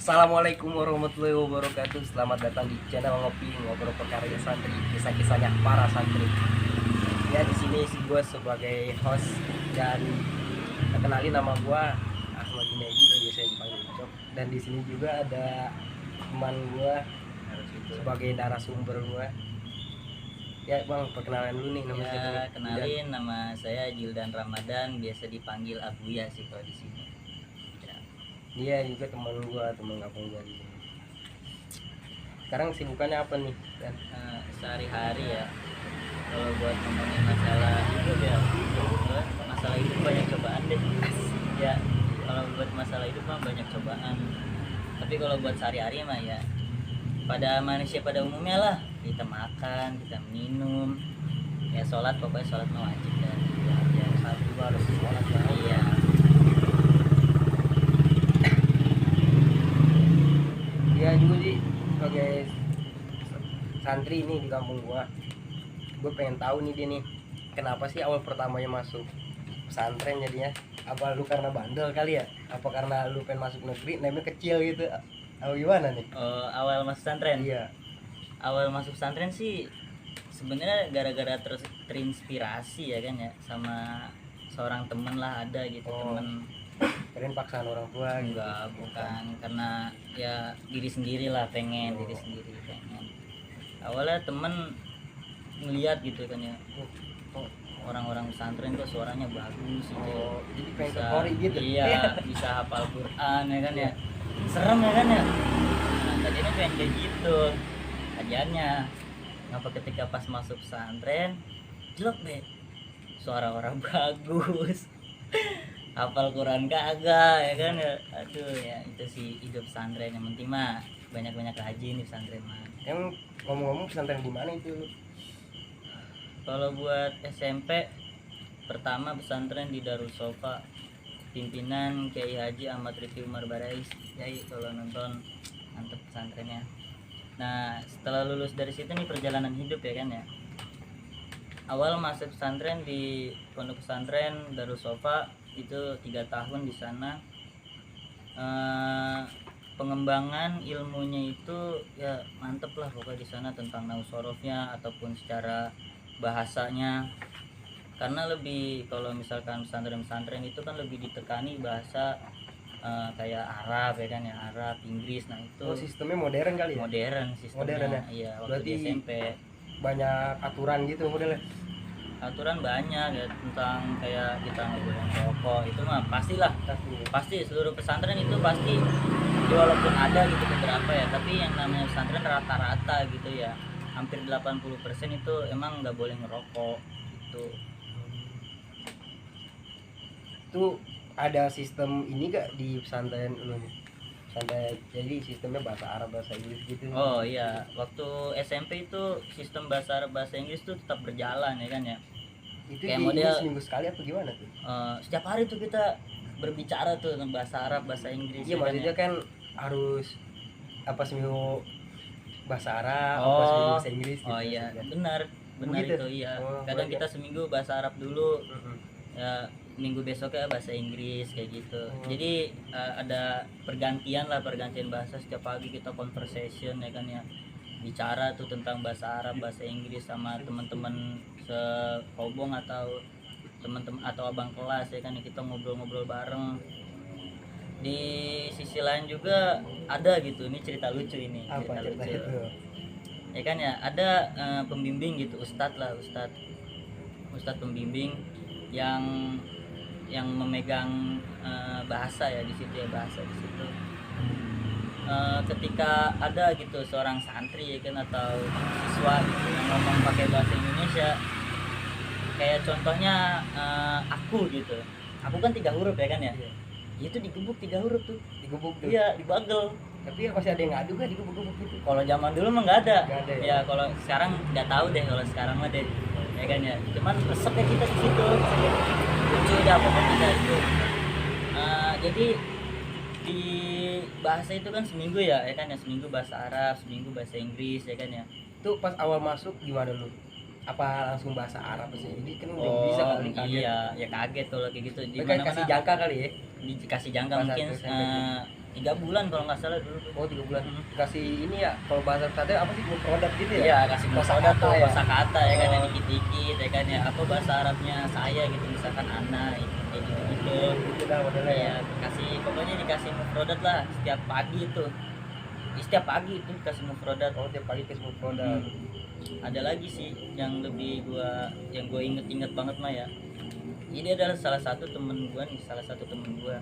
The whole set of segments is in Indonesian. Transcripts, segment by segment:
Assalamualaikum warahmatullahi wabarakatuh. Selamat datang di channel Ngopi Ngobrol Perkarya Santri, kisah-kisahnya para santri. Ya, di sini si gue sebagai host dan kenalin nama gue Ahmad Junaidi atau biasanya dipanggil Ucok. Dan di sini juga ada teman gue sebagai narasumber gue. Ya bang, perkenalan dulu nih nama Ya, siapa nih? kenalin nama saya Juldan Ramadan, biasa dipanggil Abuya sih kalau di sini. Ya. Dia juga teman gue, teman kampung gue di sini. Sekarang sibukannya apa nih? Dan Sehari-hari ya, kalau buat ngomongin masalah hidup ya, masalah hidup banyak cobaan deh. Ya, kalau buat masalah hidup mah banyak cobaan. Tapi kalau buat sehari-hari mah ya, pada manusia pada umumnya lah, kita makan, kita minum, ya sholat, pokoknya sholat mah wajib dan ya saat juga harus sholat ya. iya. Dia juga sih sebagai santri ini di kampung gua. Gue pengen tahu nih dia nih, kenapa sih awal pertamanya masuk pesantren jadinya? Apa lu karena bandel kali ya? Apa karena lu pengen masuk negeri, namanya kecil gitu? Atau gimana nih? Awal masuk pesantren. Iya. Awal masuk pesantren sih sebenarnya gara-gara terinspirasi ya kan ya, sama seorang temen lah, ada gitu. Temen Kalian paksaan orang tua gitu? enggak, bukan, karena ya diri sendiri lah, pengen diri sendiri pengen. Awalnya temen ngeliat gitu kan ya, orang-orang pesantren tuh suaranya bagus gitu. Jadi pengen ke Kori gitu? Iya, bisa hafal Quran ya kan ya, serem ya kan ya. Nah tadinya pengen kayak gitu kajiannya, ngapa ketika pas masuk pesantren jelek deh, suara orang bagus, hafal Quran kagak ya kan ya. Aduh ya, itu sih hidup pesantren. Yang penting mah banyak-banyak rajin di pesantren mah. Yang ngomong-ngomong pesantren di mana itu lu? Kalau buat SMP, pertama pesantren di Darus Sofa, pimpinan Kiai Haji Ahmad Rifki Umar Barais. Kiai kalau nonton, mantep pesantrennya. Nah setelah lulus dari situ nih perjalanan hidup ya kan ya. Awal masuk pesantren di pondok pesantren Darus Sofa itu 3 tahun di sana. Pengembangan ilmunya itu ya mantep lah pokoknya di sana, tentang nausorofnya ataupun secara bahasanya. Karena lebih, kalau misalkan pesantren-pesantren itu kan lebih ditekani bahasa kayak Arab ya kan ya, Arab, Inggris. Nah itu Sistemnya modern kali ya? modern sistemnya. Modern ya? Iya, waktu Berarti di SMP banyak aturan gitu modelnya? aturan banyak ya, tentang kayak kita nggak boleh merokok, itu mah pastilah, pasti seluruh pesantren itu pasti ya, walaupun ada gitu beberapa ya, tapi yang namanya pesantren rata-rata gitu ya, hampir 80% itu emang nggak boleh ngerokok gitu. Itu ada sistem ini gak di pesantren lu nih? Pesantren jadi sistemnya bahasa Arab, bahasa Inggris gitu? Oh iya, waktu SMP itu sistem bahasa Arab bahasa Inggris tuh tetap berjalan ya kan ya. Itu kayak di model seminggu sekali atau gimana tuh? Setiap hari tuh kita berbicara tuh tentang bahasa Arab bahasa Inggris. Iya, ya kan maksudnya ya. kan harus apa seminggu bahasa Arab, apa Oh, seminggu bahasa Inggris gitu? oh iya, maksudnya. benar Begitu? itu iya. Oh, Kadang banyak. kita seminggu bahasa Arab dulu, Mm-mm. ya minggu besoknya bahasa Inggris kayak gitu. Oh. Jadi ada pergantian bahasa. Setiap pagi kita conversation ya kan ya, bicara tuh tentang bahasa Arab bahasa Inggris sama teman-teman sekobong atau teman-teman atau abang kelas ya kan ya, kita ngobrol-ngobrol bareng. Di sisi lain juga ada gitu, ini cerita lucu ini. Apa cerita lucu itu? ya kan ya, ada pembimbing gitu, ustadz pembimbing yang memegang bahasa ya di situ ya, bahasa di situ. Ketika ada gitu seorang santri ya kan, atau siswa gitu yang ngomong pakai bahasa Indonesia, kayak contohnya aku gitu, aku kan 3 huruf ya kan ya, itu digebuk 3 huruf tuh, Digebuk tuh? iya dibagel. Tapi masih ada yang ngadu kan digebuk-gebuk gitu? Kalau zaman dulu mah nggak ada. Nggak ada ya? Ya kalau sekarang nggak tahu deh, kalau sekarang mah deh ya kan ya, cuman resepnya kita di situ lucu dah pokoknya dah itu. Jadi di bahasa itu kan seminggu ya kan ya, seminggu bahasa Arab, seminggu bahasa Inggris ya kan ya. Itu pas awal masuk gimana lu? Apa langsung bahasa Arab sih? Jadi kan udah bisa kali kaget. Iya ya kaget kalau kayak gitu. Di Mereka mana-mana kasih jangka kali ya? dikasih jangka Pas mungkin satu SMP 3 bulan kalau nggak salah dulu. Oh 3 bulan. Hmm. Kasih ini ya, kalau bahasa katanya apa sih, produk gitu ya? Iya, kasih Kosa kosa kata tuh, ya? kosa kata ya kan, Oh. ya dikit-dikit ya kan ya. Apa bahasa Arabnya saya gitu, misalkan ana kayak gitu-gitu. Itu dah modelnya ya. Iya, kasih pokoknya dikasih mufrodat lah setiap pagi itu. Setiap pagi itu kasih mufrodat. Oh tiap pagi ke semua produk. Ada lagi sih yang lebih yang gua inget-inget banget mah ya. Ini adalah salah satu temen gua nih, salah satu temen gua.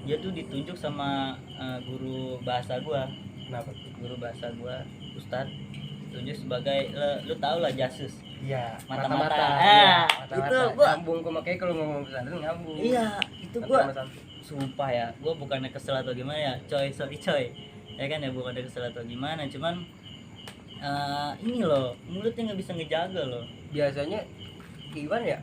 Dia tuh ditunjuk sama guru bahasa gua. Kenapa tuh? Guru bahasa gua, Ustadz, tunjuk sebagai lu tau lah jasus. Iya, Mata-mata. Iya, Itu mata-mata. gua. Nyambung kok, makanya kalau ngomong pesantren nyambung. Iya, itu Satu gua sama satu. sumpah ya, gua bukannya kesel atau gimana ya, sorry coy. Ya kan ya, bukannya kesel atau gimana, cuman ini loh, mulutnya nggak bisa ngejaga loh. Biasanya gimana ya?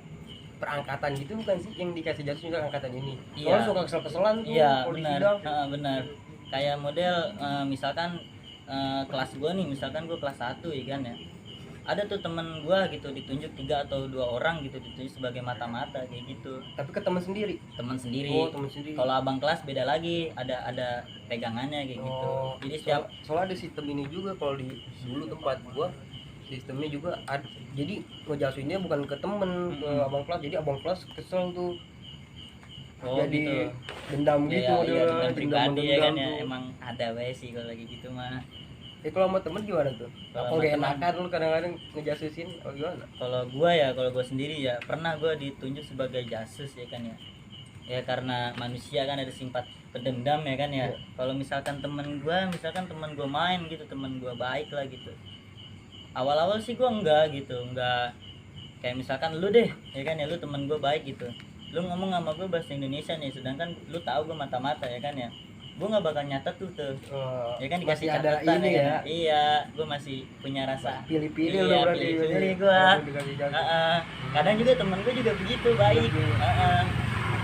Perangkatan gitu bukan sih yang dikasih jatuh juga angkatan ini. Iya. Soalnya suka kesel-keselan tuh Iya, kalau di benar. sidang. Benar. Kayak model misalkan kelas gua nih, misalkan gua kelas 1 ya kan ya. Ada tuh temen gua gitu ditunjuk 3 atau 2 orang gitu, ditunjuk sebagai mata-mata kayak gitu. Tapi ke teman sendiri. Teman sendiri. Oh, teman sendiri. Kalau abang kelas beda lagi, ada pegangannya kayak gitu. Oh, Jadi setiap soalnya ada sistem ini juga kalau di dulu tempat gua, sistemnya juga ada. Jadi ngejasuinnya bukan ke temen, ke abang kelas. Jadi abang kelas kesel tuh. Jadi gitu. dendam gitu Iya, modelnya, dendam pribadi ya kan ya. tuh. Emang ada wae sih kalau lagi gitu mah. Kalau sama temen gimana tuh? Kalau Apa sama gak temen- enakan lu kadang-kadang ngejasusin? Oh gimana? Kalau gua sendiri ya pernah gua ditunjuk sebagai jasus ya kan ya. Ya karena manusia kan ada sifat pendendam ya kan ya. Iya. Kalau misalkan temen gua main gitu, temen gua baik lah gitu. Awal-awal sih gua enggak gitu, enggak kayak misalkan lu deh, ya kan ya, lu temen gua baik gitu. Lu ngomong sama gua bahasa Indonesia nih, sedangkan lu tahu gua mata-mata ya kan ya. Gua nggak bakal nyatet tuh. Ya kan dikasih masih ada catatan ini kan ya. Iya, gua masih punya rasa. Pilih-pilih Iya, lu berarti. pilih-pilih gua. Walaupun dikasih jago. Heeh. Kadang juga temen gua juga begitu, baik. Oke. Heeh.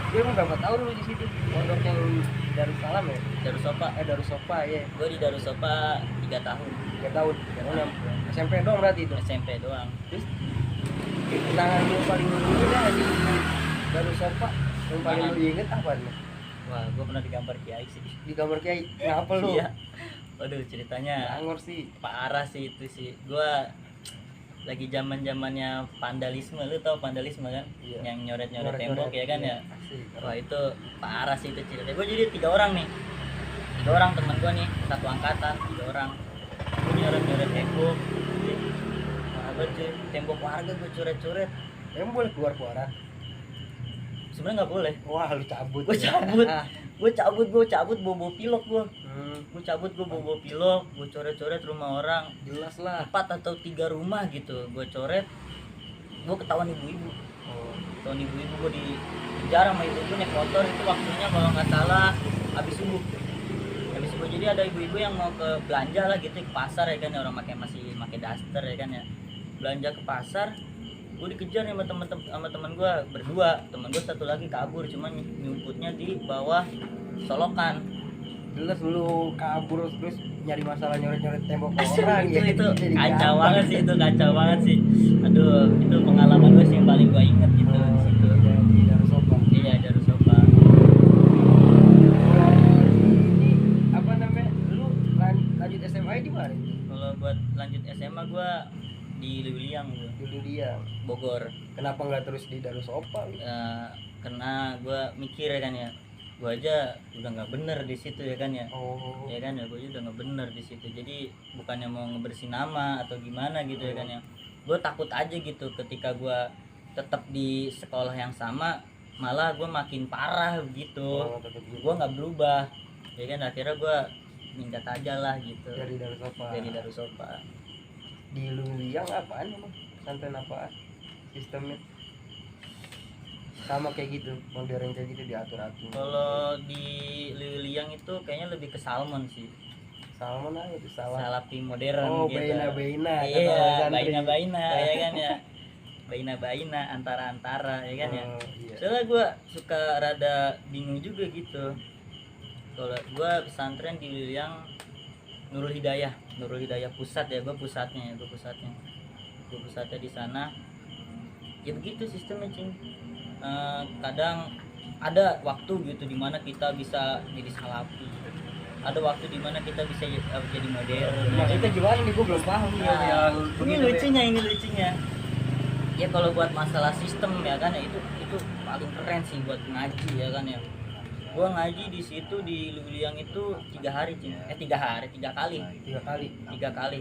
Dia emang berapa tahun lu di situ? Pondok yang Darussalam ya? Darussofa. Darussofa ya. Gua di Darussofa 3 tahun. 3 tahun. SMP doang berarti itu. SMP doang. Terus kenangan lu paling lu ingat di Darussofa yang paling lu inget apa nih? Wah, gua pernah digambar kiai sih. Di kamar kiai. Ngapa lu? Iya. Waduh, ceritanya Angor sih. parah sih itu sih. Gua lagi zaman-zamannya vandalisme, lu tau vandalisme kan? Iya. Yang nyoret-nyoret Nyoret-nyoret, tembok ya kan iya. ya. Asik. Wah, itu parah sih itu ceritanya. Gua jadi 3 orang nih. 3 orang teman gua nih, satu angkatan, 3 orang. Gua nyoret-nyoret tembok. Parah banget cuy. Tembok warga gua coret-coret. Emang boleh keluar-keluaran? Sebenarnya nggak boleh. Wah, lu cabut. Gua ya. cabut. Ah. Gua cabut bawa pilok gua. Hmm, Gue cabut, gue bawa pilok, gue coret-coret rumah orang jelas lah. 4 atau 3 rumah gitu, gue coret, gue ketahuan ibu-ibu, Oh. ketahuan ibu-ibu, gue dikejar sama ibu-ibu naik motor. Itu waktunya kalau nggak salah habis subuh, jadi ada ibu-ibu yang mau ke belanja lah gitu, ke pasar ya kan, orang masih pakai daster ya kan ya, belanja ke pasar. Gue dikejar nih sama teman gue berdua, teman gue satu lagi kabur, cuman nyumputnya di bawah solokan. Jelas lu kabur terus nyari masalah nyoret-nyoret tembok orang ya. itu Jadi kacau gampang. banget sih, itu kacau banget sih. Aduh, itu pengalaman gue sih yang paling gue inget gitu Oh, di situ. iya, di Darussofa. Iya, Darussofa. Ini apa namanya? Lu lanjut SMA di mana? Kalau buat lanjut SMA gue di Lewiliang gue, Dulu dia. Bogor. Kenapa nggak terus di Darussofa? Karena gue mikir ya kan ya, gue aja udah nggak bener di situ ya kan ya. Oh. Ya kan ya, gue udah nggak bener di situ. Jadi bukannya mau ngebersihin nama atau gimana gitu ya kan ya. Gue takut aja gitu ketika gue tetap di sekolah yang sama, malah gue makin parah gitu. Oh, tetep gitu. Gue nggak berubah ya kan, akhirnya gue minggat aja lah gitu Dari Darussofa. dari Darussofa. Di Lewiliang apaan emang? Pesantren apaan? Sistemnya sama kayak gitu, modern kayak gitu diatur-atur. Kalau di Lewiliang itu kayaknya lebih ke salmon sih, Salmon aja itu salah. salapi modern Oh, gitu. baina-baina, kata Iya, orang santri. baina-baina ya kan ya, baina-baina antara-antara ya kan ya. Oh, iya. Soalnya gue suka rada bingung juga gitu. Kalau gue pesantren di Lewiliang Nurul Hidayah pusat ya, gue pusatnya di sana. Ya begitu sistemnya cing. Kadang ada waktu gitu dimana kita bisa jadi salapi, ada waktu dimana kita bisa jadi modern. Maksudnya gimana nih, gue belum paham nih Nah, yang ini begitu, lucunya ya kalau buat masalah sistem ya kan ya itu paling keren sih buat ngaji ya kan ya. Gua ngaji di situ di Luliang itu 3 hari Cing. 3 kali 3 kali.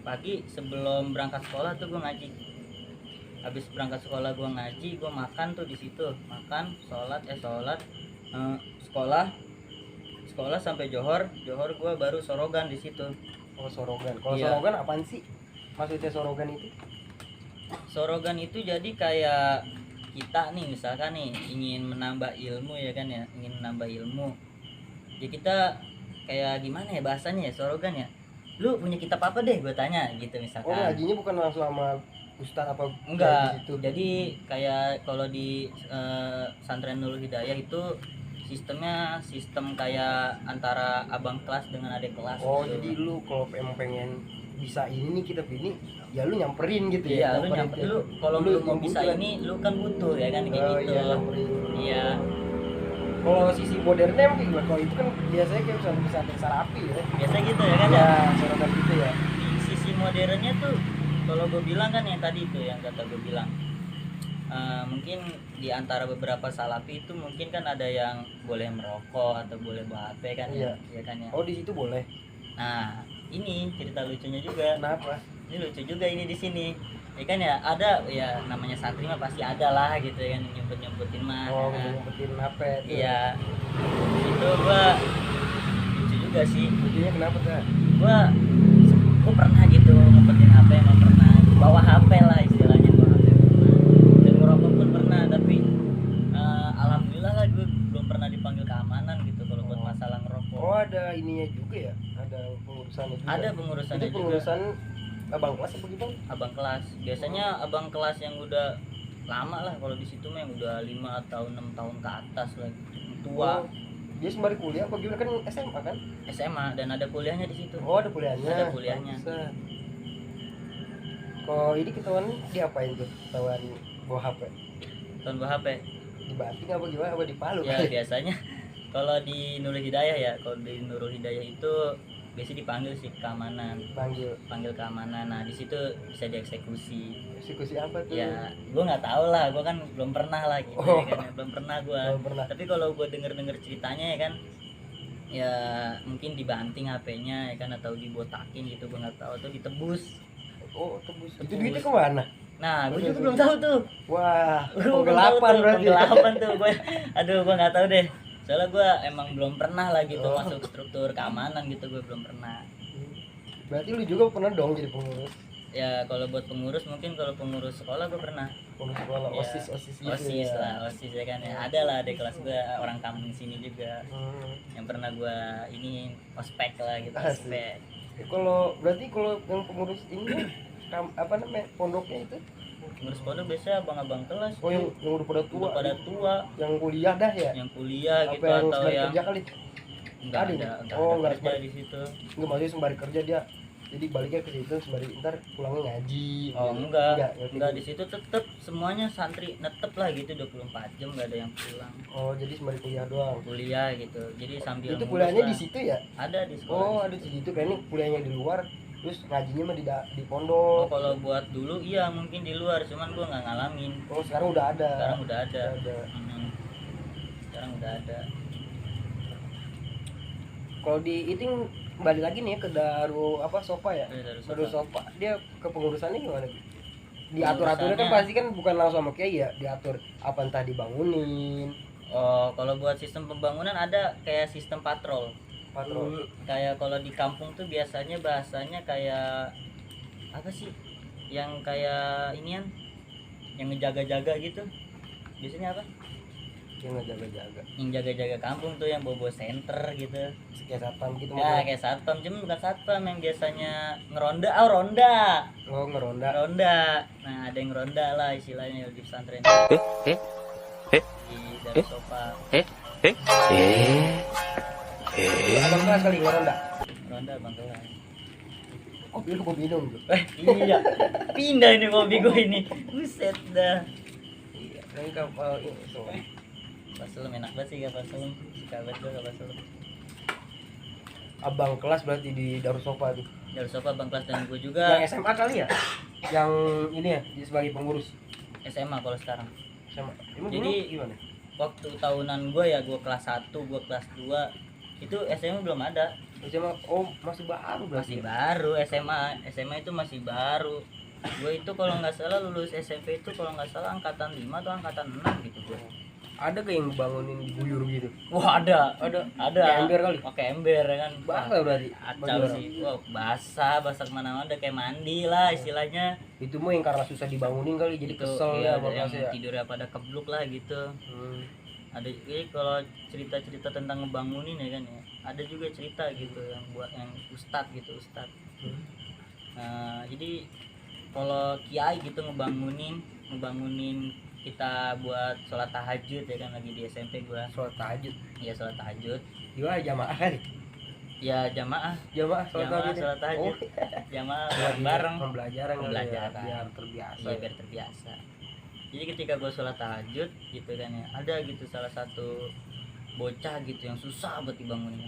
Pagi sebelum berangkat sekolah tuh gua ngaji. Habis berangkat sekolah gua ngaji, gua makan tuh di situ, makan, sholat, sekolah sampai johor gua baru sorogan di situ. Oh, sorogan. Kalau Iya. sorogan apaan sih? Maksudnya sorogan itu? Sorogan itu jadi kayak kita nih misalkan nih ingin menambah ilmu ya kan ya, ingin menambah ilmu. Ya kita kayak gimana ya bahasanya ya sorogan ya. Lu punya kitab apa deh gue tanya gitu Oh, misalkan. ngajinya bukan langsung sama ustadz apa? Enggak. Gitu. Jadi kayak kalau di Santren Nurul Hidayah itu sistem kayak antara abang kelas dengan adik kelas. Oh, gitu. jadi lu kalau emang pengen bisa ini nih kitab ini, ya lu nyamperin gitu Iya, ya. lu nyamper lu kalau lu mau bisa butuh, ini lu kan butuh ya kan kayak Oh, gitu. iya, nyamperin. Iya. Kalau sisi modernnya emang kayak gimana? Kalau itu kan biasanya kayak bisa sarapi ya. Biasa gitu ya kan ya. Ya, sorogan gitu ya. Di sisi modernnya tuh kalau gue bilang kan yang tadi itu yang kata gue bilang mungkin di antara beberapa salafi itu mungkin kan ada yang boleh merokok atau boleh bawa HP kan Iya. ya kan ya. Oh, di situ boleh. Nah ini cerita lucunya juga. Kenapa? Ini lucu juga ini di sini ya kan ya, ada ya namanya santri mah pasti ada lah gitu ya kan nyemput-nyemputin mah. Oh, Nah, ngumpetin HP tuh. iya itu gua lucu juga sih. Lucunya kenapa tuh? Gua pernah gitu ngumpetin HP, emang pernah bawa HP lah istilahnya, bawa HP pernah, dan ngerokok pun pernah, tapi alhamdulillah lah gue belum pernah dipanggil keamanan gitu kalau buat masalah ngerokok. Oh, ada ininya juga ya? Ada pengurusannya juga? Ada pengurusannya Itu juga. pengurusan abang kelas apa gitu? Abang kelas biasanya abang kelas yang udah lama lah, kalau di situ mah yang udah 5 atau 6 tahun ke atas lah gitu. Tua. Oh, dia sembari kuliah apa gimana, kan SMA kan? SMA dan ada kuliahnya di situ. Oh, ada kuliahnya. Ada kuliahnya. Bisa. Kalau ini ketahuan diapain tuh? Ketahuan bawa HP? Tahun bawa HP. Di Banting apa gimana? Apa di Palu? Ya biasanya kalau di Nurul Hidayah ya, kalau di Nurul Hidayah itu biasanya dipanggil sih keamanan, panggil keamanan. Nah di situ bisa dieksekusi. Eksekusi apa tuh? Ya gue nggak tahu lah, gue kan belum pernah lah gitu Oh. ya kan, belum pernah gue. Belum pernah. Tapi kalau gue denger ceritanya ya kan, ya mungkin dibanting HP-nya ya kan, atau dibotakin gitu, gue nggak tahu, atau ditebus. Oh, tebus. Itu Tebus. duitnya kemana? Nah gue juga belum tahu tuh. Wah, Gua belum tahu penggelapan tuh, berarti. penggelapan tuh gue. Aduh gue nggak tahu deh, soalnya gue emang belum pernah lah gitu Oh. masuk struktur keamanan gitu, gue belum pernah. Berarti lu juga pernah dong jadi pengurus? Ya kalau buat pengurus, mungkin kalau pengurus sekolah gue pernah. Pengurus sekolah, Ya, OSIS gitu OSIS ya. lah, OSIS ya kan ya. Ada lah adik kelas gue orang kampung sini juga yang pernah gue ini ospek lah gitu, Asik. ospek. Kalau berarti kalau yang pengurus ini apa namanya, pondoknya itu? Pengurus pondok biasanya abang-abang kelas. Oh, yang udah pada tua. udah pada tua, Yang kuliah dah ya? yang kuliah Apa gitu yang atau sembari yang kerja kali? enggak Ada ada, ya? enggak Oh, ada enggak kerja sembari. di situ. Enggak, maksudnya sembari kerja dia. Jadi baliknya ke situ sembari ntar pulangnya ngaji. Oh gitu. enggak, berarti enggak, gitu. di situ tetep semuanya santri netep lah gitu 24 jam, enggak ada yang pulang. Oh, jadi sembari kuliah doang. Kuliah gitu. Jadi sambil Itu ngurus kuliahnya lah. di situ ya? Ada di sekolah. Oh, ada di situ. Kayaknya kuliahnya di luar, terus ngajinya mah di Oh, pondok. kalau buat dulu iya mungkin di luar, cuman gua nggak ngalamin. Oh, sekarang udah ada. Sekarang udah ada. Ada. Sekarang udah ada. Kalau di Iting balik lagi nih ya ke Sopa ya. Dari Daru Sopa. Sopa, dia kepengurusannya gimana? Diatur-aturnya kan pasti kan bukan langsung sama kiai ya, diatur apa entah dibangunin, Oh, kalau buat sistem pembangunan ada kayak sistem patrol. patrol. Kayak kalau di kampung tuh biasanya bahasanya kayak apa sih? Yang kayak inian, yang ngejaga-jaga gitu. Biasanya apa? Yang ngejaga-jaga. Yang jaga-jaga kampung tuh yang bobo center gitu. Kayak satpam gitu. Ya kayak satpam, cuma bukan satpam, yang biasanya ngeronda. Oh, ronda. Oh, ngeronda. Ronda. Nah, ada yang ronda lah istilahnya di pesantren. Di Daru Sopa. Abang kelas kali ngeronda. Ronda Bang kelas. Oh, lu kok minum tuh. Iya. Pindah ini mobil gue ini. Buset dah. Iya, kan kapal ini tuh. Paselem enak banget sih kapal selam. suka banget gue kapas lu. Abang kelas berarti di Darussofa tuh. Darussofa bang kelas dan gue juga Yang SMA kali ya? Yang ini ya sebagai pengurus SMA kalau sekarang. SMA. Emang Jadi, dulu gimana? Waktu tahunan gue ya, gue kelas 1, gue kelas 2 itu SMA belum ada. SMA masih baru berarti. Masih baru SMA itu masih baru. Gue itu kalau nggak salah lulus SMP itu kalau nggak salah angkatan 5 atau angkatan 6 gitu gue. Ada kayak yang bangunin diguyur gitu. Wah ada. Kayak ember kali. Oke ember ya kan. Basah berarti. Acau sih. Wah basah kemana-mana udah kayak mandi lah istilahnya. Itu mah yang karena susah dibangunin kali jadi Itu, kesel iya, ya ada yang kelasnya. tidurnya pada kebluk lah gitu. Ada jadi kalau cerita-cerita tentang ngebangunin ya kan ya. Ada juga cerita gitu yang buat yang ustad gitu ustad. Nah, jadi kalau kiai gitu ngebangunin kita buat sholat tahajud ya kan lagi di SMP gua. Sholat tahajud. Iya sholat tahajud. Gimana jamaah kali? Ya jamaah Jamaah sholat tahajud. Oh. Jamaah bareng-bareng. Pembelajaran kali ya, Pembelajaran. biar terbiasa. Iya biar terbiasa. Jadi ketika gua sholat tahajud gitu kan ya, ada gitu salah satu bocah gitu yang susah buat dibangunnya.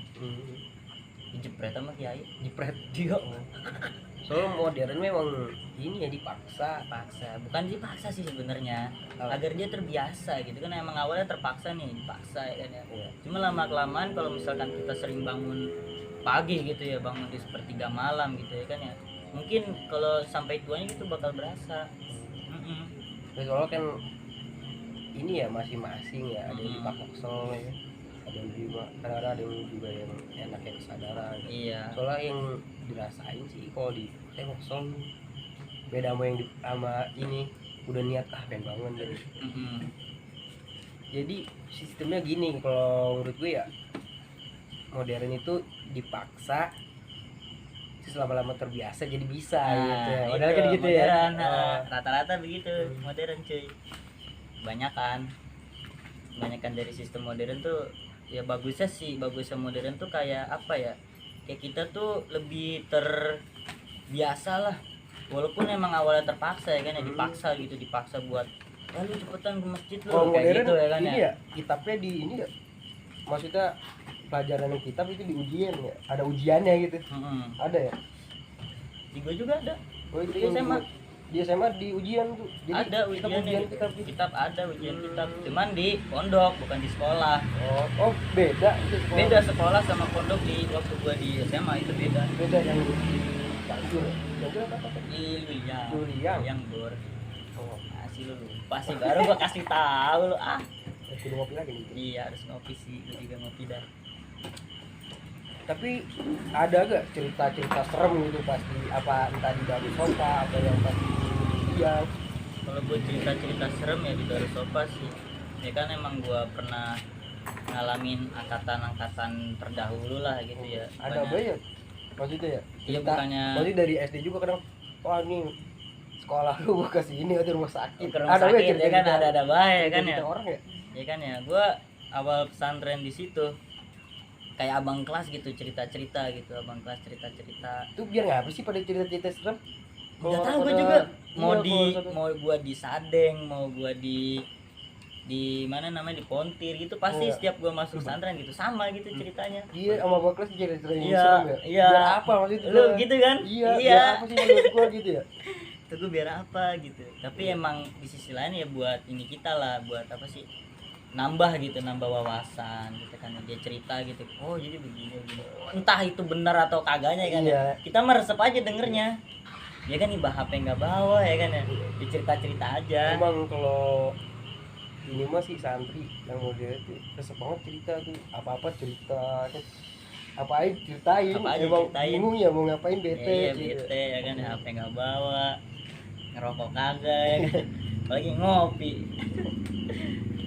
Dijepret sama kiai. Jepret. Dia Soalnya modern memang ini ya dipaksa. bukan dipaksa sih sebenarnya, agar dia terbiasa gitu kan. Emang awalnya terpaksa nih, dipaksa ya kan ya. Iya. Cuma lama kelamaan kalau misalkan kita sering bangun pagi gitu ya, bangun di sepertiga malam gitu ya kan ya, mungkin kalau sampai tuanya gitu bakal berasa. Soalnya kan ini ya masing-masing ya, ada yang dipakai kesel ya, ada yang juga kadang-kadang ada yang juga yang enak yang kesadaran. Iya. Soalnya yang dirasain sih kalau di kesel beda sama yang sama ini udah niat pengen bangun jadi. Jadi sistemnya gini kalau menurut gue ya, modern itu dipaksa terus lama-lama terbiasa jadi bisa gitu ya. Modern kan gitu ya. Modern, rata-rata begitu modern cuy. Kebanyakan dari sistem modern tuh ya bagusnya modern tuh kayak apa ya, kayak kita tuh lebih terbiasa lah, walaupun emang awalnya terpaksa ya kan ya, dipaksa buat ya lu cepetan ke masjid lu kayak gitu ya kan ini ya. Kitabnya di ini ya, maksudnya pelajaran kitab itu di ujian ya, ada ujiannya gitu. Ada ya Di gua juga ada. itu Di SMA. Di SMA di ujian tuh jadi Ada ujian kitab ada ujian kitab, cuman di pondok bukan di sekolah. oh beda itu sekolah. Beda sekolah sama pondok di waktu gua di SMA itu beda. Yang di Cianjur apa Di Luriang. yang Bor. Oh Masih lu lupa sih, baru gua kasih tahu lu kudu ngopi lagi nih. Iya harus ngopi sih, gua juga ngopi dah. Tapi ada gak cerita-cerita serem gitu pasti apa entah di Darussofa atau yang pasti dia? Kalau gue cerita serem ya di Darussofa sih, ya kan emang gue pernah ngalamin angkatan terdahulu lah gitu ya. Ada banyak maksudnya ya? Iya bukannya maksudnya dari SD juga kadang wah ini sekolah lu ke sini atau rumah sakit. ke rumah sakit ya kan, ada bahaya kan ya. Orang ya? Ya kan ya, gue awal pesantren di situ kayak abang kelas gitu, cerita-cerita gitu, abang kelas cerita-cerita. Itu biar ngapa sih pada cerita-cerita serem? Nggak tahu gue juga. Mau gua di Sadeng, mau gua di mana namanya di Pontir gitu, pasti setiap gua masuk pesantren gitu sama gitu ceritanya. Iya, sama abang kelas cerita serem Iya, ya. iya. Biar apa maksudnya? Lu gitu kan? Iya. Biar apa sih menurut gua gitu ya? Itu gua biar apa gitu. Tapi emang di sisi lain ya buat ini kita lah, buat apa sih? Nambah wawasan gitu kan, dia cerita gitu, oh jadi begini, entah itu benar atau kagaknya kan ya, kita mah resep aja dengernya ya kan, iba HP nggak bawa ya kan ya, dicerita aja. Emang kalau ini mah sih santri yang model itu resep banget cerita tuh, apa cerita kan, apa aja ceritain, emang bingung ya mau ngapain, bete bete ya kan, HP nggak bawa, ngerokok kagak ya kan, apalagi ngopi.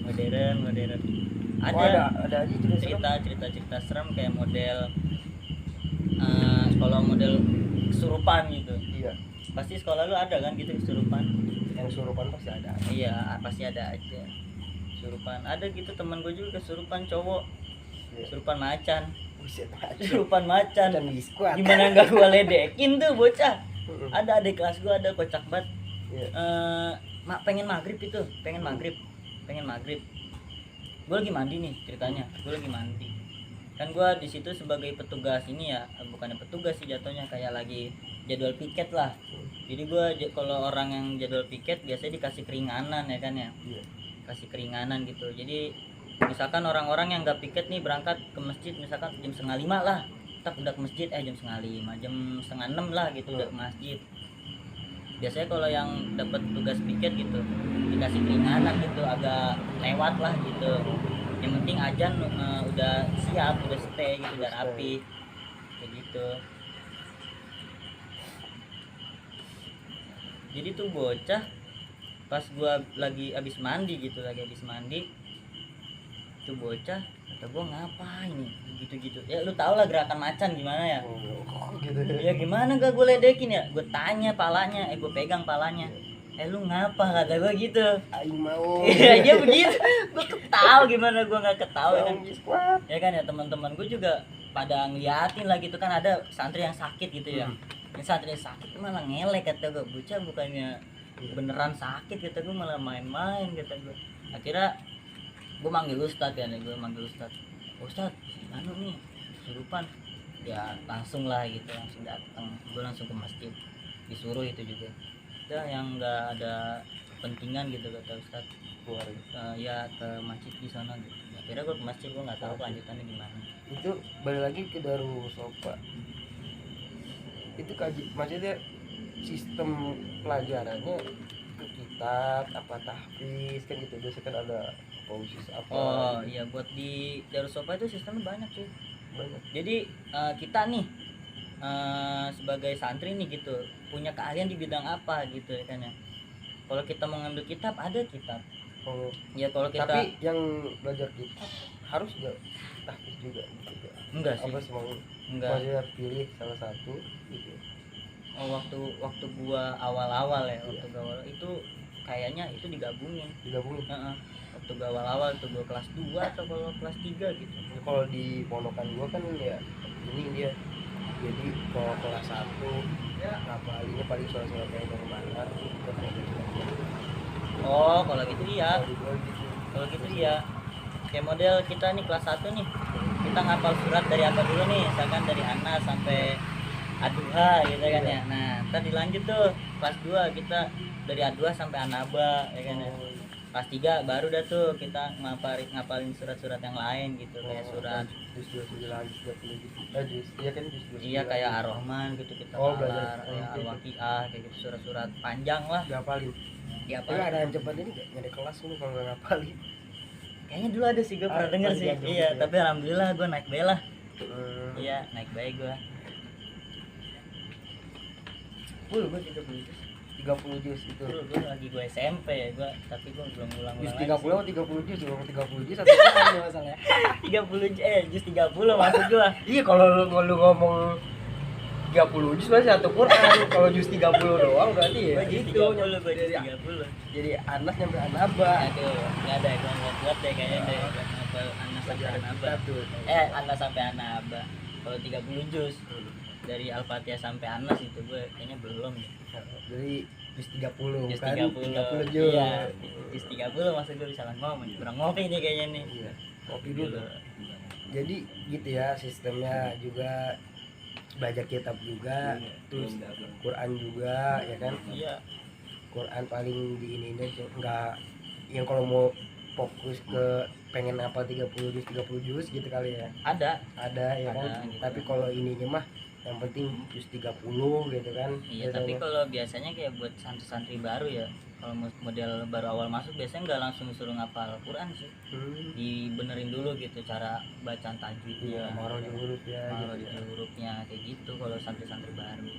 modern ada aja cerita serem kayak model kalau model kesurupan gitu. Iya, pasti sekolah lu ada kan gitu kesurupan. Yang kesurupan pasti ada. Iya pasti ada aja kesurupan, ada gitu teman gue juga kesurupan cowok. Kesurupan macan. Kesurupan macan gimana nggak gue ledekin tuh bocah. Ada adik kelas gue, ada kocak banget. gue lagi mandi nih ceritanya, gue lagi mandi kan, gue di situ sebagai petugas ini ya, bukannya petugas sih jatuhnya, kayak lagi jadwal piket lah. Jadi gue kalau orang yang jadwal piket biasanya dikasih keringanan ya kan ya, Iya. kasih keringanan gitu. Jadi misalkan orang-orang yang nggak piket nih berangkat ke masjid misalkan jam 4:30 lah, tak udah ke masjid jam 4:30, jam 5:30 lah gitu udah ke masjid. Biasanya kalau yang dapat tugas piket gitu dikasih keringanan gitu, agak lewat lah gitu. Yang penting ajan udah siap, udah stay gitu, udah rapi kayak gitu. Jadi tuh bocah pas gua lagi habis mandi gitu, tuh bocah kata gua ngapain nih gitu-gitu ya, lu tau lah gerakan macan gimana ya. Gitu Ya gimana gak gue ledekin ya, gue tanya palanya, gue pegang palanya, lu ngapa, kata gue gitu. aing mau. Iya dia begitu, gue ketawa, gimana gue nggak ketawa kan. Squad. Ya kan ya, teman-teman gue juga pada ngeliatin lah gitu kan, ada santri yang sakit gitu ya. Yang santri yang sakit malah ngelek, kata gue, bocah bukannya beneran sakit, kata gue malah main-main, kata gue. Akhirnya gue manggil ustad kan, ustad anu nih surupan ya, langsung lah gitu, langsung datang, gue langsung ke masjid, disuruh itu juga udah yang nggak ada kepentingan gitu kata ustad, ya ke masjid di sana gitu. Akhirnya gue ke masjid, gue nggak tahu kelanjutannya gimana. Itu balik lagi ke Darussofa. Itu maksudnya sistem pelajarannya ke kitab apa tahfiz kan gitu, biasanya kan ada pausis apa. Oh iya, buat di Darussofa itu sistemnya banyak sih. Banyak. Jadi kita nih sebagai santri nih gitu punya keahlian di bidang apa gitu ya kan ya. Kalau kita mau ngambil kitab, ada kitab. Oh. Ya kalau kita Tapi yang belajar kitab harus juga tahfiz juga gitu. enggak sih. Apa semua Enggak. maksudnya pilih salah satu gitu. Oh, waktu gua awal-awal ya, waktu gua awal itu kayaknya itu digabungin. Heeh. Waktu gua awal-awal itu gua kelas 2 atau kalau kelas 3 gitu. Kalau di ponokan gua kan ya ini dia, jadi kalau kelas 1 ngapalinnya paling suara-suara kayak dari mana. Oh, kalau gitu iya. Kalau di gua gitu. Kalau gitu iya. Kayak model kita nih kelas 1 nih. Kita ngapal surat dari apa dulu nih? Misalkan dari Anas sampai Ad-Duha gitu kan ya. Nah, ntar dilanjut tuh kelas 2 kita dari Ad-Duha sampai An-Naba ya kan ya. Kelas 3 baru dah tuh kita ngapalin surat-surat yang lain gitu, kayak surat jus 29 lagi 30 gitu. Jus iya kan jus 29. iya kayak Ar-Rahman gitu kita Oh, kalar, belajar. kayak Al-Waqiah kayak gitu, surat-surat panjang lah. Ngapalin. Ya Tapi apa? ada yang cepat ini gak ada kelas lu kalau nggak ngapalin. Kayaknya dulu ada sih, gue pernah denger sih. diajar Iya, gitu ya. tapi alhamdulillah gue naik B lah. Hmm. Iya, naik baik gue. Gue 30 jus itu. gue lagi gue SMP ya gue, tapi gue belum Jus ulang-ulang 30 lagi. atau 30 jus, kalau 30 jus atau apa masalahnya? 30 jus 30 maksud gue. Iya, kalau lu ngomong 30 jus masih satu Quran. Kalau jus 30 doang berarti ya Gue jus gitu. 30, gue jus Jadi 30. jadi Anas nyampe Anaba. Aduh, nggak ada, gue nggak kuat deh kayaknya deh. Apa Anas sampai Anaba? Anas sampai Anaba. Kalau 30 jus dari Al-Fatihah sampai Anas itu gue kayaknya belum ya. Jadi jus 30 Jus kan 30. 30 jus. Iya, jus 30 maksud gue bisa ngomong. Kurang ngopi nih kayaknya nih. Iya. Kopi dulu. Jadi gitu ya sistemnya, juga belajar kitab juga, terus Quran juga ya kan. Iya. Quran paling di ini deh, enggak yang kalau mau fokus ke pengen apa 30 juz gitu kali ya. Ada Ya kan. gitu. Tapi kalau ininya mah yang penting juz 30 gitu kan. Iya, tapi kalau biasanya kayak buat santri-santri baru ya, kalau model baru awal masuk biasanya nggak langsung suruh ngapal Quran sih. Dibenerin dulu gitu cara bacaan tajwidnya, marojul huruf ya gitu. marojul hurufnya kayak gitu kalau santri-santri baru.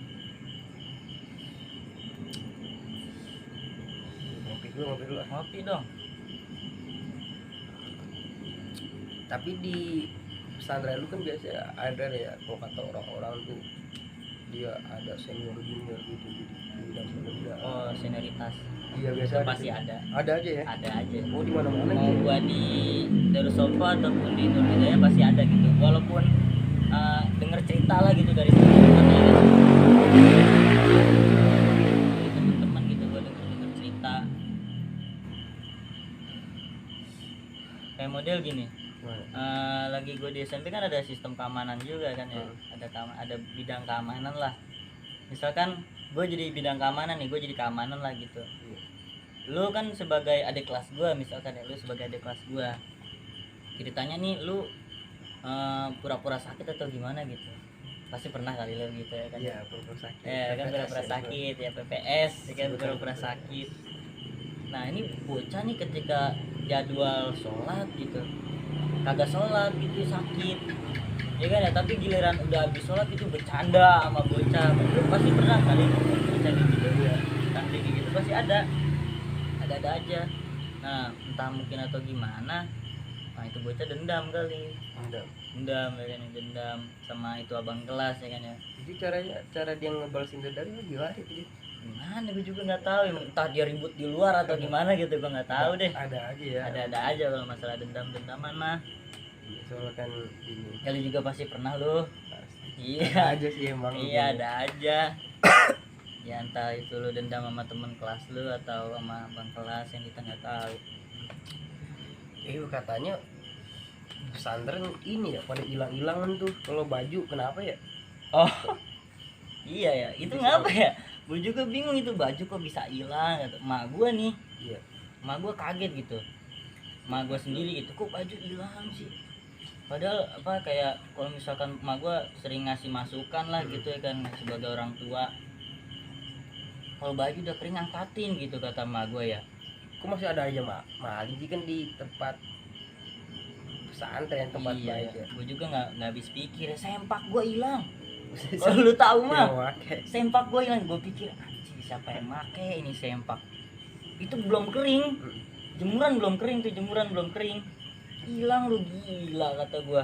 Ngopi dulu. Ngopi dong. Tapi di pesantren lu kan biasa ada ya, kalau kata orang-orang tuh dia ada senior junior gitu di bidang pekerjaan. Oh, senioritas. Iya biasa Itu pasti ada. Ada aja ya. Ada aja. Oh di mana-mana Mau gitu. gua di Darussofa ataupun di Nur Hidayah pasti ada gitu. Walaupun denger cerita lah gitu dari teman-teman gitu, gua denger cerita. kayak model gini. Gimana? Lagi gue di SMP kan ada sistem keamanan juga kan ya. Ada bidang keamanan lah. Misalkan gue jadi bidang keamanan nih, gue jadi keamanan lah gitu. Iya. Lu kan sebagai adik kelas gue, misalkan ya, lu sebagai adik kelas gue, ceritanya nih lu pura-pura sakit atau gimana gitu, pasti pernah kali lo gitu ya kan. Iya, pura-pura sakit. Ya kan, pura-pura PPS ya, sakit ya, PPS ya kan, Sebutan pura-pura PPS. sakit. Nah ini bocah nih ketika jadwal sholat gitu kagak sholat gitu, sakit ya kan ya, tapi giliran udah habis sholat itu bercanda sama bocah. Lu pasti pernah kali bocah gitu ya, kayak gitu pasti ada aja. Nah entah mungkin atau gimana, nah itu bocah dendam kali, Dendam. dendam ya kan, dendam sama itu abang kelas ya kan ya. Jadi cara dia ngebalesin dendamnya gimana itu? Gimana gue juga nggak tahu, entah dia ribut di luar atau gimana gitu, gue nggak tahu deh. Ada aja ya. Ada aja kalau masalah dendam-dendaman mah. Iya, soalnya kan ini Kali juga pasti pernah lu. pasti. Ada Iya. aja sih emang. Iya ada aja. Ya entah itu lu dendam sama temen kelas lu atau sama abang kelas yang kita nggak tahu. Katanya pesantren ini ya pada hilang-hilangan tuh kalau baju, kenapa ya? Oh. Iya ya, itu ngapa ya? Gue juga bingung itu baju kok bisa hilang gitu. Mak gue nih, Iya. mak gue kaget gitu. Mak gue sendiri gitu, kok baju hilang sih? Padahal apa kayak kalau misalkan mak gue sering ngasih masukan lah gitu ya kan sebagai orang tua. Kalau baju udah kering angkatin gitu kata mak gue ya. Kok masih ada aja maling sih kan di tempat pesantren, tempat Iya, baik ya. gue juga nggak habis pikir, sempak gue hilang. Kalau lu tahu Yang mah, pakai. sempak gue hilang. Gue pikir anjir siapa yang make ini sempak? Itu belum kering, jemuran belum kering tuh, jemuran belum kering, hilang lu, gila kata gue.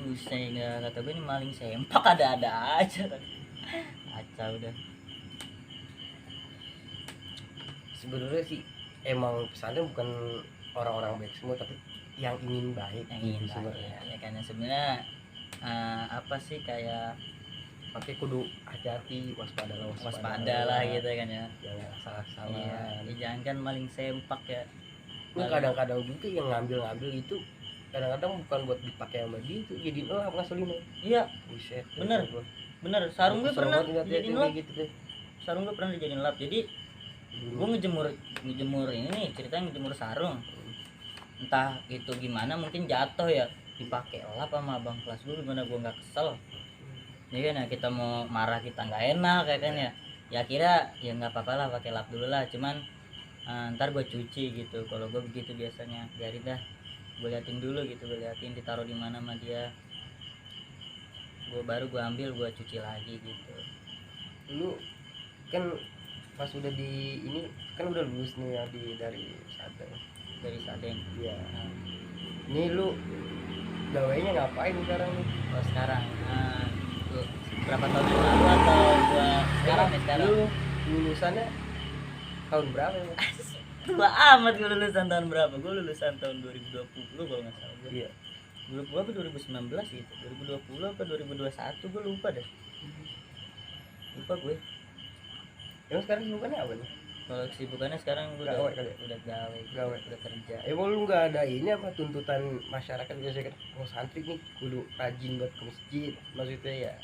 Buset, kata gue ini maling sempak ada aja. Kacau udah. Sebenarnya sih emang pesantren bukan orang-orang baik semua, tapi yang ingin baik. Yang ingin sebenarnya. ya kan sebenarnya apa sih kayak Makanya kudu hati-hati, waspada waspada lah gitu kan ya. Jangan salah-salah. Iya, ya jangan kan maling sempak ya. Ini kadang-kadang juga yang ngambil itu kadang-kadang bukan buat dipakai sama dia, itu jadiin lap ngaselinnya. Iya, Buset. Bener. bener. Sarung gue pernah dijadiin lap. gitu deh. Sarung gue pernah dijadiin lap. Jadi gue ngejemur ini nih, ceritanya ngejemur sarung. Entah itu gimana, mungkin jatuh ya, dipakai lap sama abang kelas gue, gimana gue nggak kesel. Ya kan ya, kita mau marah kita nggak enak ya kan ya. Ya kira ya nggak apa-apa lah pakai lap dulu lah, cuman ntar gue cuci gitu. Kalau gue begitu biasanya, biarin dah, gue liatin dulu gitu, gue liatin ditaruh di mana sama dia, gue baru gue ambil, gue cuci lagi gitu. Lu kan pas udah di ini kan udah lulus nih ya dari pesantren. Dari Sadeng. Iya. Nih lu gawainya ngapain sekarang nih? Kalau sekarang tuh, berapa tahun yang lalu atau gua sekarang nih sekarang? Lu lulusannya tahun berapa ya? Tua amat gue lulusan tahun berapa? Gue lulusan tahun 2020 kalau nggak salah. Iya. 2020 apa 2019 gitu? 2020 apa 2021 gue lupa deh. Lupa gue. Emang sekarang sibukannya apa nih? Kalau kesibukannya sekarang gue Gawe kali ya? udah gawe, Gawe. udah kerja. Emang lu nggak ada ini apa tuntutan masyarakat biasanya kan? Oh santri nih kudu rajin buat ke masjid, maksudnya ya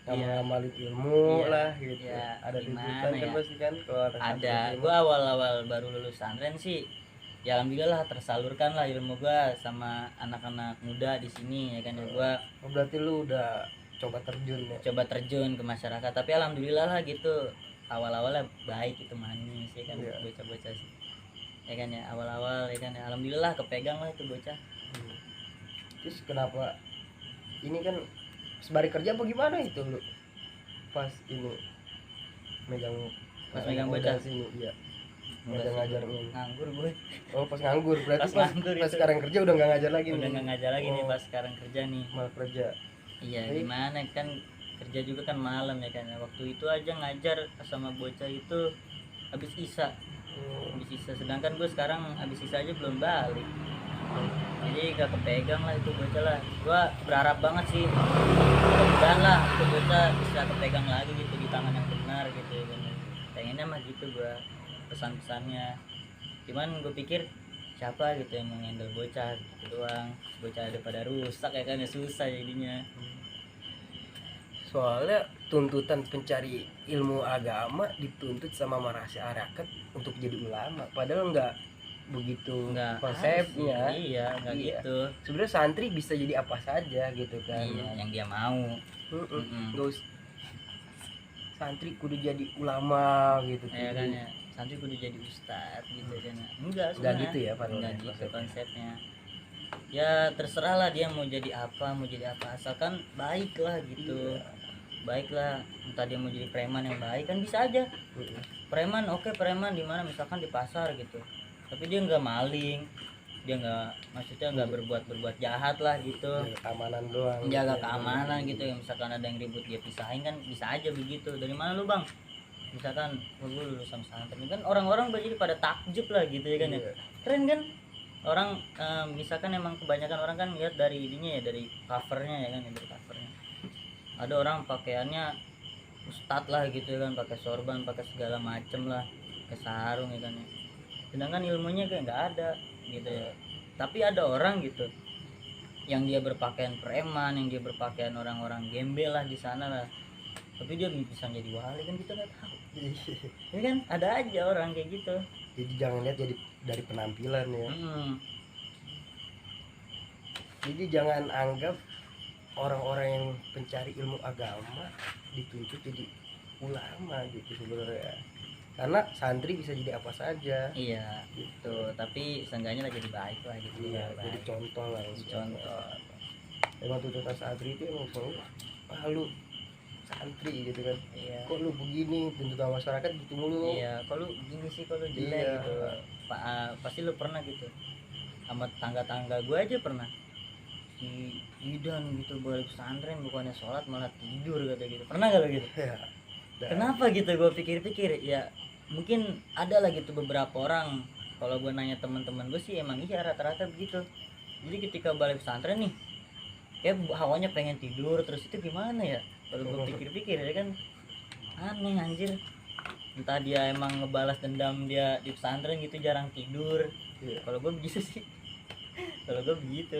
ngamalin ilmu Iya. lah gitu. Iya, Ada gimana tuntutan kan ya? pasti kan kalau ada santri Ada. ilmu. Gue awal-awal baru lulus pesantren sih, ya alhamdulillah lah tersalurkan lah ilmu gue sama anak-anak muda di sini ya kan ya. Gue Oh, berarti lu udah coba terjun ya? coba terjun ke masyarakat, tapi alhamdulillah lah gitu, awal-awalnya baik, itu manis ya kan. Iya. Bocah-bocah sih ya kan ya, awal-awal ya kan ya, alhamdulillah kepegang lah itu bocah. Terus kenapa ini kan sembari kerja apa gimana itu lu pas ini megang bocah sini? Iya. Enggak sih, ngajar gua lu. nganggur gue, Oh pas nganggur berarti Pas pas, nganggur pas itu. sekarang kerja udah nggak ngajar lagi udah nih. nggak ngajar lagi nih Oh. pas sekarang kerja nih. Malah kerja. Iya, Jadi- gimana kan kerja juga kan malam ya kan. Waktu itu aja ngajar sama bocah itu habis isya. Habis isya, sedangkan gue sekarang habis isya aja belum balik. Jadi gak kepegang lah itu bocah lah. Gue berharap banget sih mudah-mudahan lah itu bocah bisa kepegang lagi gitu di tangan yang benar gitu ya kan. Pengennya mah gitu gue, pesan-pesannya. Cuman gue pikir siapa gitu yang menghandle bocah gitu doang. Bocah daripada rusak ya kan, ya susah jadinya. Soalnya tuntutan pencari ilmu agama dituntut sama masyarakat untuk jadi ulama, padahal nggak begitu Nggak konsepnya. harus sih, iya nggak Iya. gitu. Sebenarnya santri bisa jadi apa saja gitu kan. Iya yang dia mau. Nggak usah santri kudu jadi ulama gitu Ya kudu. kan ya, santri kudu jadi ustadz gitu kan. Enggak Nggak sebenarnya. gitu ya Pak, Enggak gitu konsepnya. konsepnya. Ya terserah lah dia mau jadi apa, asalkan baik lah gitu. Iya. Baiklah, entah dia mau jadi preman yang baik kan bisa aja. Preman oke, preman di mana misalkan di pasar gitu. Tapi dia nggak maling, dia nggak, maksudnya nggak berbuat jahat lah gitu. Jaga keamanan doang. Jaga gitu. keamanan gitu ya, misalkan ada yang ribut dia pisahin kan bisa aja begitu. Dari mana lu bang? Misalkan oh, gue lulusan pesantren kan, orang-orang jadi pada takjub lah gitu ya kan ya. Iya. Keren kan? Orang misalkan emang kebanyakan orang kan lihat dari ininya ya, dari covernya ya kan ya, dari covernya. Ada orang pakaiannya ustadz lah gitu ya kan, pakai sorban, pakai segala macem lah, pakai sarung ya kan ya. Sedangkan ilmunya kayak nggak ada gitu ya. Tapi ada orang gitu yang dia berpakaian preman, yang dia berpakaian orang-orang gembel lah di sana lah, tapi dia bisa jadi wali kan, kita nggak tahu ya kan. Ada aja orang kayak gitu. Jadi jangan lihat jadi dari penampilan ya. Jadi jangan anggap orang-orang yang pencari ilmu agama dituntut jadi ulama gitu sebenarnya. Karena santri bisa jadi apa saja. Iya gitu, tapi seenggaknya lah jadi baik lah gitu. Iya, ya, jadi baik. contoh lah. Jadi contoh. Emang tuntutan santri itu emang selalu lu santri gitu kan. Iya. Kok lu begini, tuntutan masyarakat gitu mulu. Iya, kalau gini sih, kalau jelek Iya. gitu. Pasti lu pernah gitu. Sama tangga-tangga gue aja pernah. Si Idan gitu balik pesantren bukannya sholat malah tidur kata gitu. Pernah gak lo gitu? Ya. Dan Kenapa gitu? Gue pikir-pikir ya mungkin ada lah gitu beberapa orang. Kalau gue nanya teman-teman gue sih emang iya rata-rata begitu. Jadi ketika balik pesantren nih, kayak hawanya pengen tidur terus, itu gimana ya? Kalau gue pikir-pikir ya kan aneh anjir. Entah dia emang ngebalas dendam dia di pesantren gitu jarang tidur. iya. Kalau gue begitu sih. Kalau gue begitu.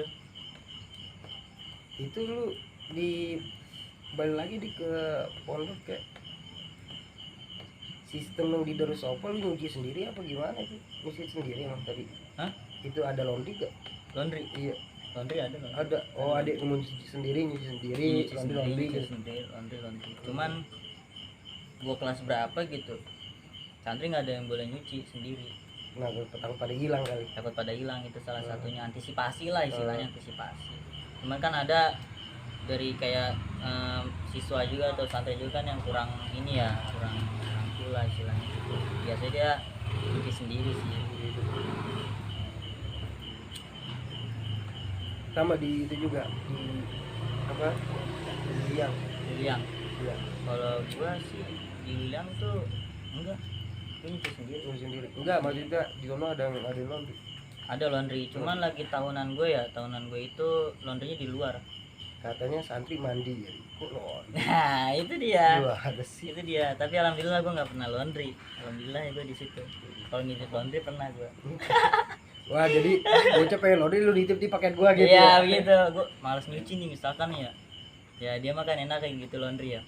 Itu lu di balik lagi di ke pondok kayak sistem yang di Darussofa lu nyuci sendiri apa gimana itu? Nyuci sendiri emang tadi? Hah? Itu ada laundry gak? Laundry. Iya. Laundry ada laundry. Ada. Oh, adik mau nyuci sendiri, Nyuci laundry sendiri, gitu. laundry. Cuman gua kelas berapa gitu, santri nggak ada yang boleh nyuci sendiri, Nah, takut pada hilang kali. takut pada hilang. Itu salah satunya antisipasi lah istilahnya, antisipasi. Cuman kan ada dari kayak siswa juga atau santri juga kan yang kurang ini ya, kurang mampu lah istilahnya gitu. Biasanya dia nyuci sendiri sih. Sama di itu juga di apa? Di yang Yang iya, kalau gua sih di William tuh enggak, gua nyuci sendiri. nyuci sendiri. Enggak, maksudnya di sono ada laundry. Ada laundry, cuman lagi tahunan gue ya, tahunan gue itu laundrynya di luar. Katanya santri mandi ya. Kok laundry? Nah itu dia, Wah, ada sih. itu dia. Tapi alhamdulillah gue nggak pernah laundry, alhamdulillah ya gue di situ. Kalau ngintip laundry pernah gue. Wah, jadi bocah pengen laundry lu ditip di paket gua gitu. Iya ya? begitu, gue males nyuci nih misalkan ya. Ya dia makan enak kayak gitu laundry ya.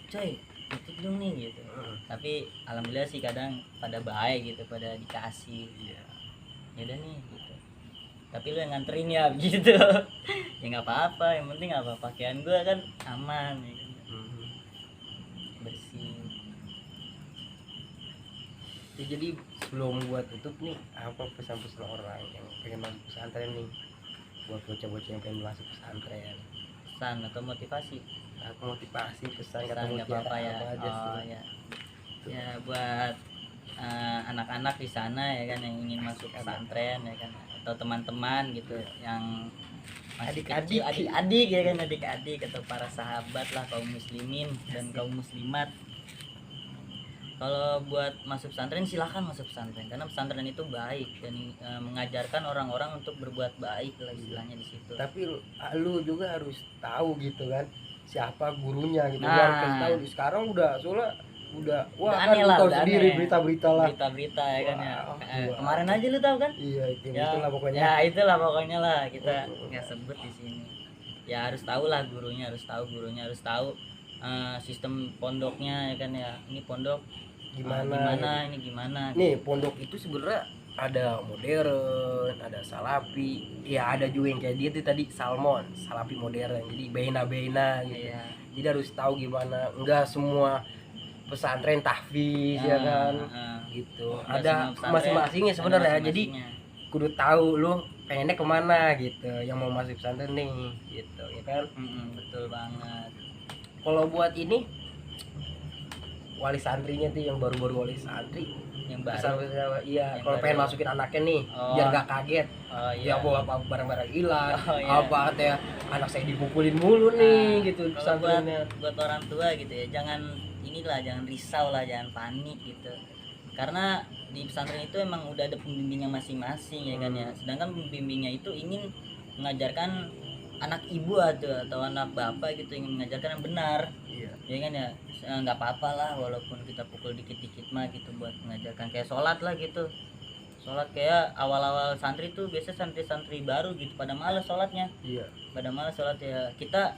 Coy, titip dong nih gitu. Tapi alhamdulillah sih kadang pada baik gitu, pada dikasih. Iya. Ya udah nih gitu. Tapi lu yang nganterin ya gitu. Ya nggak apa-apa, yang penting apa pakaian gue kan aman ya kan? Bersih. Ya, jadi sebelum gua tutup nih, apa pesan-pesan orang yang pengen masuk pesantren nih, buat bocah-bocah yang pengen masuk pesantren? Pesan atau motivasi? Aku motivasi, pesan kata Pesan nggak mutiara apa-apa ya. apa aja Oh sih. ya. Ya buat anak-anak di sana ya kan yang ingin masuk pesantren ya kan, atau teman-teman gitu yang masih Adik-adik. kecil, adik-adik ya kan, adik-adik atau para sahabat lah kaum muslimin dan kaum muslimat. Kalau buat masuk pesantren silahkan masuk pesantren, karena pesantren itu baik dan mengajarkan orang-orang untuk berbuat baik lah istilahnya di situ. Tapi lu juga harus tahu gitu kan, siapa gurunya gitu. Nah. Lu harus kasih tahu. Sekarang udah soalnya udah wah Udah kan aneh lu lah, tahu udah sendiri aneh. berita-berita lah. Berita-berita ya kan ya. Wah, Kemarin aja lu tahu kan? Iya itu Ya, itulah pokoknya. ya itulah pokoknya lah, kita nggak sebut di sini. Ya harus tahu lah gurunya, harus tahu sistem pondoknya ya kan ya. Ini pondok Gimana ini gimana. nih pondok itu sebenarnya ada modern, ada salafi, ya ada juga yang kayak dia tuh tadi salmon, salafi modern, jadi bena gitu. Iya. Jadi harus tahu gimana, enggak semua pesantren tahfiz ya kan, gitu. Nggak Ada semua pesantren, masing-masingnya ada sebenarnya, jadi masing-masingnya. kudu tahu lu pengennya kemana gitu, yang mau masuk pesantren nih, gitu ya kan. Betul banget. Kalau buat ini wali santrinya tuh yang baru-baru wali santri Yang baru. Pesantren, iya, Yang kalau baru. pengen masukin anaknya nih, Oh. biar gak kaget, Oh ya bawa apa barang-barang hilang, Oh, iya. apa katanya anak saya dipukulin mulu nih, gitu Kalau pesantrennya. buat orang tua gitu ya, jangan jangan risau lah, jangan panik gitu. Karena di pesantren itu emang udah ada pembimbingnya masing-masing ya kan ya. Sedangkan pembimbingnya itu ingin mengajarkan anak ibu atau anak bapak gitu, ingin mengajarkan yang benar. Iya. Ya kan ya, nggak apa-apa lah walaupun kita pukul dikit-dikit mah gitu, buat mengajarkan kayak sholat lah gitu. Sholat kayak awal-awal santri tuh biasa santri-santri baru gitu pada malas sholatnya, Iya. pada malas sholat ya. Kita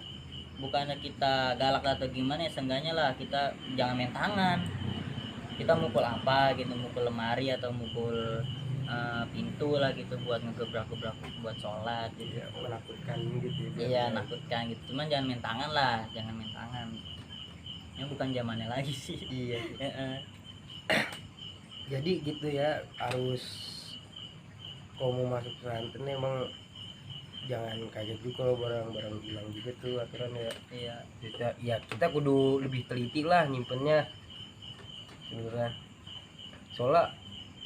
bukannya kita galak atau gimana ya, seenggaknya lah kita jangan main tangan. Kita mukul apa gitu, mukul lemari atau mukul pintu lah gitu, buat ngegebrak-gebrak buat sholat gitu. Iya, menakutkan gitu ya. Iya, nakutkan gitu. Cuman jangan main tangan lah, jangan main tangan. Ini bukan zamannya lagi sih. Iya. Heeh. Jadi gitu ya, harus kalau mau masuk pesantren emang jangan kaget juga kalau barang-barang hilang juga tuh aturan ya. Iya. Kita kudu lebih teliti lah nyimpennya sebenarnya. Soalnya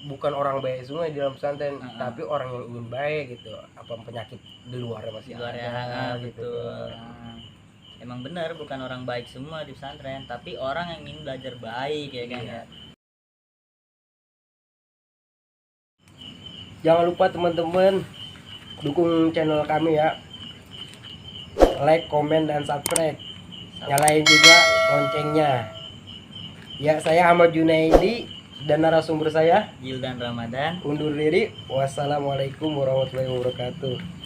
bukan orang baik semua di dalam pesantren, tapi orang yang ingin baik gitu. Apa penyakit di luarnya masih Di luar ada gitu. gitu. Emang benar, bukan orang baik semua di pesantren, tapi orang yang ingin belajar baik ya kan Iya. ya. Jangan lupa teman-teman dukung channel kami ya. Like, komen, dan subscribe. Nyalain juga loncengnya. Ya, saya Ahmad Junaidi dan narasumber saya Gildan Ramadan. undur diri. Wassalamualaikum warahmatullahi wabarakatuh.